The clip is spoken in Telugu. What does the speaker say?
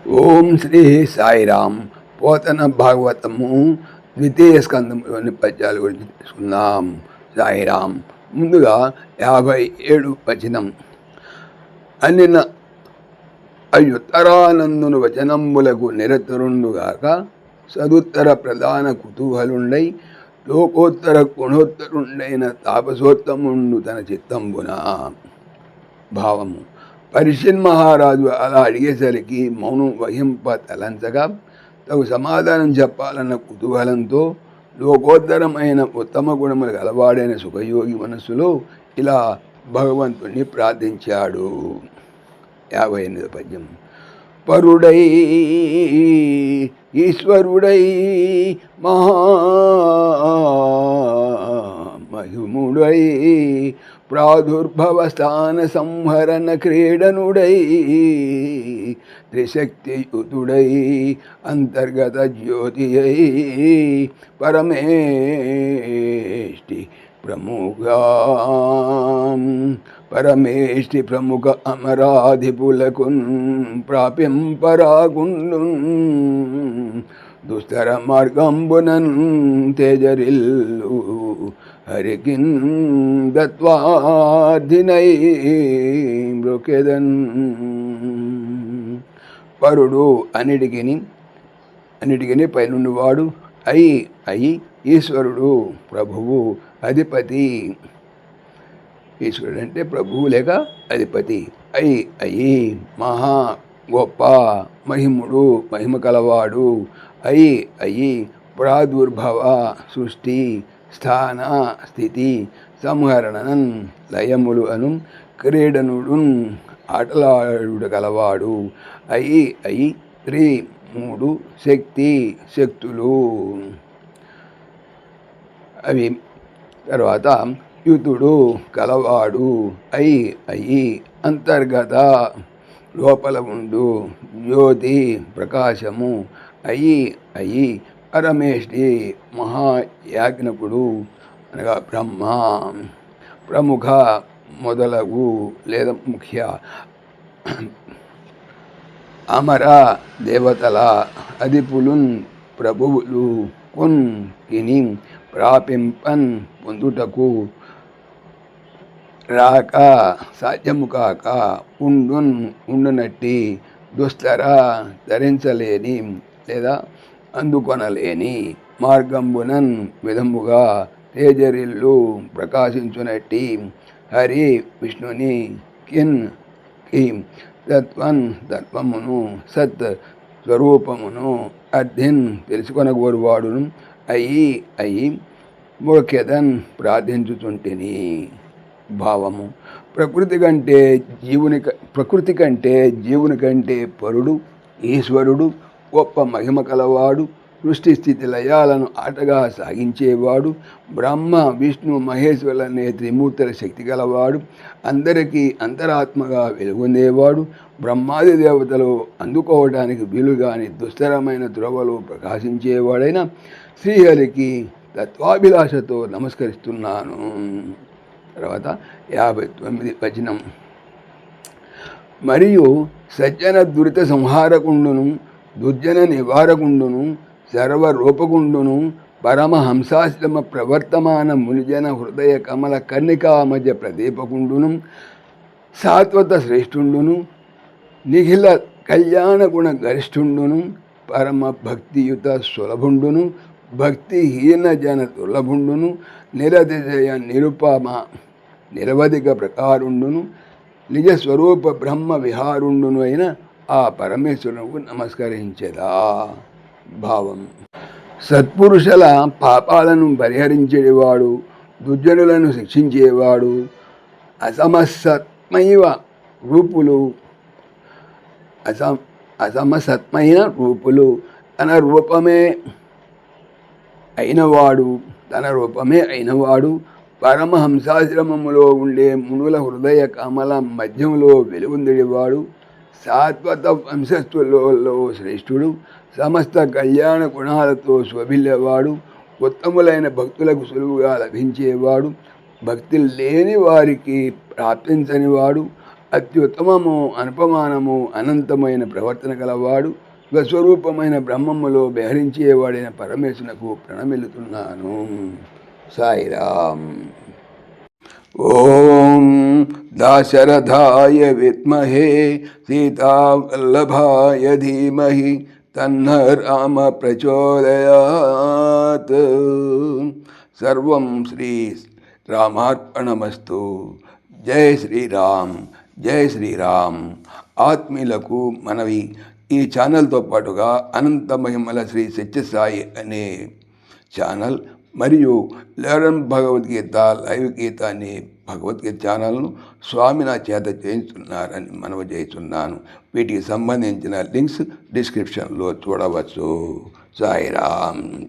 ఓం శ్రీ సాయిరామ్. పోతన భాగవతము ద్వితీయ స్కంధంలోని పద్యాల గురించి తెలుసుకుందాం. సాయిరామ్. ముందుగా 57 వచనం. అనిన అయుత్తరానందును వచనంబులకు నిరతరుండుగాక సదుత్తర ప్రధాన కుతూహలుండై లోకోత్తర గుణోత్తరుండైన తాపసోత్తముండు తన చిత్తంబున. భావము: పరిషిన్ మహారాజు అలా అడిగేసరికి మౌనం వహింప తలంచగా తగు సమాధానం చెప్పాలన్న కుతూహలంతో లోకోత్తరమైన ఉత్తమ గుణములు గలవాడైన సుఖయోగి మనస్సులో ఇలా భగవంతుణ్ణి ప్రార్థించాడు. 58వ పద్యం. పరుడై ఈశ్వరుడై మహిముడై ప్రాదుర్భవ స్థాన సంహరణ క్రీడనుడై త్రిశక్తియుతుడై అంతర్గత జ్యోతియై పరమేష్టి ప్రముఖ అమరాధిపులకున్ ప్రాప్యంపరాగుండు దుస్తర మార్గంబునన్ తేజరిల్లు హరికిన్ దత్వాధినై మృకెదన్. పరుడు అన్నిటికిని పైనుండివాడు, అయి ఈశ్వరుడు, ప్రభువు, అధిపతి. ఈశ్వరుడు అంటే ప్రభువు లేక అధిపతి. అయి మహా గొప్ప, మహిముడు, మహిమ కలవాడు. అయి ప్రాదుర్భవ సృష్టి, స్థాన స్థితి, సంహరణన్ లయములు అను, క్రీడనుడు ఆటలాడు కలవాడు. అయి 3 శక్తి శక్తులు. అవి తర్వాత యుతుడు కలవాడు. అయి అంతర్గత లోపల ఉండు, జ్యోతి ప్రకాశము. అయి పరమేష్టి మహాయాజ్ఞకుడు అనగా బ్రహ్మ. ప్రముఖ మొదలగు లేదా ముఖ్య. అమర దేవతల అధిపులున్ ప్రభువులు. కిని ప్రాపింపన్ పొందుటకు, రాక సాధ్యము కాక, ఉండునట్టి, దుస్తర ధరించలేని లేదా అందుకొనలేని, మార్గంబునన్ విధముగా, తేజరిల్లు ప్రకాశించునట్టి, హరి విష్ణుని, కిన్ కి తత్వమును, సత్ స్వరూపమును, అర్థిన్ తెలుసుకొనగోరువాడును, అయి మోఖ్యతన్ ప్రార్థించుచుంటిని. భావము: ప్రకృతి కంటే జీవుని కంటే పరుడు, ఈశ్వరుడు, గొప్ప మహిమ కలవాడు, సృష్టి స్థితి లయాలను ఆటగా సాగించేవాడు, బ్రహ్మ విష్ణు మహేశ్వరులనే త్రిమూర్తుల శక్తి గలవాడు, అందరికీ అంతరాత్మగా వెలుగొందేవాడు, బ్రహ్మాది దేవతలు అందుకోవడానికి వీలుగాని దుస్తరమైన ధ్రువలు ప్రకాశించేవాడైన శ్రీహరికి తత్వాభిలాషతో నమస్కరిస్తున్నాను. తర్వాత 59వ వచనం. మరియు సజ్జన దురిత సంహారకుండును, దుర్జన నివారకుండును, సర్వరూపకుండును, పరమహంసాశ్రమ ప్రవర్తమాన మునిజన హృదయ కమల కర్ణికామజ ప్రదీపకుండును, సాత్వత శ్రేష్ఠుండును, నిఖిల కళ్యాణ గుణ గరిష్ఠుండును, పరమ భక్తియుత సులభుండును, భక్తిహీన జన దుర్లభుండును, నిరతిశయ నిరుపమ నిరవధిక ప్రకారుండును, నిజస్వరూప బ్రహ్మ విహారుండును అయిన ఆ పరమేశ్వరునికి నమస్కరించెదా. భావం: సత్పురుషుల పాపాలను పరిహరించేవాడు, దుర్జనులను శిక్షించేవాడు, అసమసత్మైన రూపులు, తన రూపమే అయినవాడు, పరమహంసాశ్రమములో ఉండే మునుల హృదయ కమల మధ్యములో వెలుగొందేవాడు, సాత్వత వంశస్థులలో శ్రేష్ఠుడు, సమస్త కళ్యాణ గుణాలతో శోభిల్లేవాడు, ఉత్తములైన భక్తులకు సులువుగా లభించేవాడు, భక్తి లేని వారికి ప్రాప్తించనివాడు, అత్యుత్తమము అనుపమానము అనంతమైన ప్రవర్తన కలవాడు స్వస్వరూపమైన బ్రహ్మములో బెహరించేవాడైన పరమేశ్వరునకు ప్రణమిల్లుతున్నాను. సాయిరామ్. ఓం దాశరథాయ విద్మహే సీతావల్లభాయ ధీమహి తన్న రామ ప్రచోదయాత్. సర్వం శ్రీ రామార్పణమస్తు. జై శ్రీరామ్, జై శ్రీరామ్. ఆత్మీయులకు మనవి, ఈ ఛానల్తో పాటుగా అనంత మహిమల శ్రీ సత్యసాయి అనే ఛానల్ మరియు లెర్న్ భగవద్గీత లైవ్ గీత అనే భగవద్గీత ఛానల్ను స్వామి నా చేత చేయించున్నారని మనవి చేస్తున్నాను. వీటికి సంబంధించిన లింక్స్ డిస్క్రిప్షన్లో చూడవచ్చు. సాయిరామ్.